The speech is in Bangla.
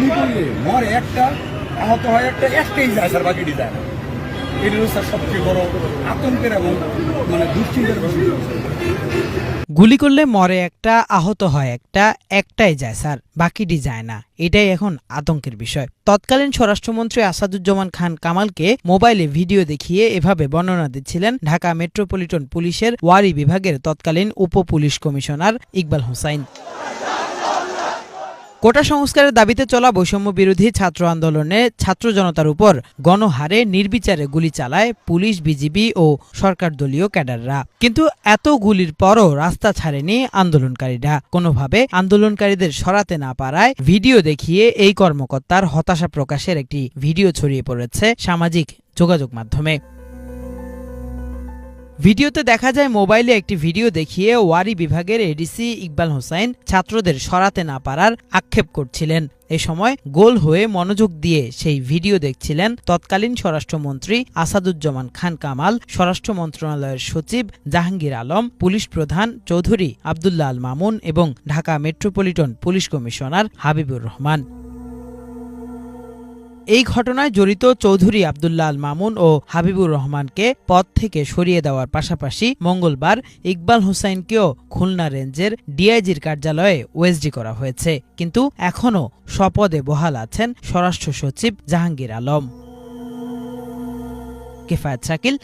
গুলি করলে মরে একটা, আহত হয় একটা, একটাই যায় স্যার, বাকিটি যায় না। এটা হচ্ছে স্যার সবচেয়ে বড় আতঙ্কের এবং দুশ্চিন্তার বিষয়। গুলি করলে মরে একটা, আহত হয় একটা, একটাই যায় স্যার, বাকিটি যায় না। এটাই এখন আতঙ্কের বিষয়। তৎকালীন স্বরাষ্ট্রমন্ত্রী আসাদুজ্জামান খান কামালকে মোবাইলে ভিডিও দেখিয়ে এভাবে বর্ণনা দিচ্ছিলেন ঢাকা মেট্রোপলিটন পুলিশের ওয়ারী বিভাগের তৎকালীন উপ পুলিশ কমিশনার ইকবাল হোসাইন। কোটা সংস্কারের দাবিতে চলা বৈষম্য বিরোধী ছাত্র আন্দোলনে ছাত্র জনতার উপর গণহারে নির্বিচারে গুলি চালায় পুলিশ, বিজিবি ও সরকার দলীয় ক্যাডাররা। কিন্তু এত গুলির পরও রাস্তা ছাড়েনি আন্দোলনকারীরা। কোনোভাবে আন্দোলনকারীদের সরাতে না পারায় ভিডিও দেখিয়ে এই কর্মকর্তার হতাশা প্রকাশের একটি ভিডিও ছড়িয়ে পড়েছে সামাজিক যোগাযোগ মাধ্যমে। ভিডিওতে দেখা যায় মোবাইলে একটি ভিডিও দেখিয়ে ওয়ারী বিভাগের এডিসি ইকবাল হোসাইন ছাত্রদের সরাতে না পারার আক্ষেপ করছিলেন। এ সময় গোল হয়ে মনোযোগ দিয়ে সেই ভিডিও দেখছিলেন তৎকালীন স্বরাষ্ট্রমন্ত্রী আসাদুজ্জামান খান কামাল, স্বরাষ্ট্র মন্ত্রণালয়ের সচিব জাহাঙ্গীর আলম, পুলিশ প্রধান চৌধুরী আব্দুল্লাহ আল মামুন এবং Dhaka metropolitan police commissioner Habibur Rahman. এই ঘটনায় জড়িত চৌধুরী আব্দুল্লাহ আল মামুন ও হাবিবুর রহমানকে পদ থেকে সরিয়ে দেওয়ার পাশাপাশি মঙ্গলবার ইকবাল হোসাইনকেও খুলনা রেঞ্জের ডিআইজির কার্যালয়ে ওএসডি করা হয়েছে। কিন্তু এখনও স্বপদে বহাল আছেন স্বরাষ্ট্র সচিব জাহাঙ্গীর আলম। কিফায়েত শাকিল।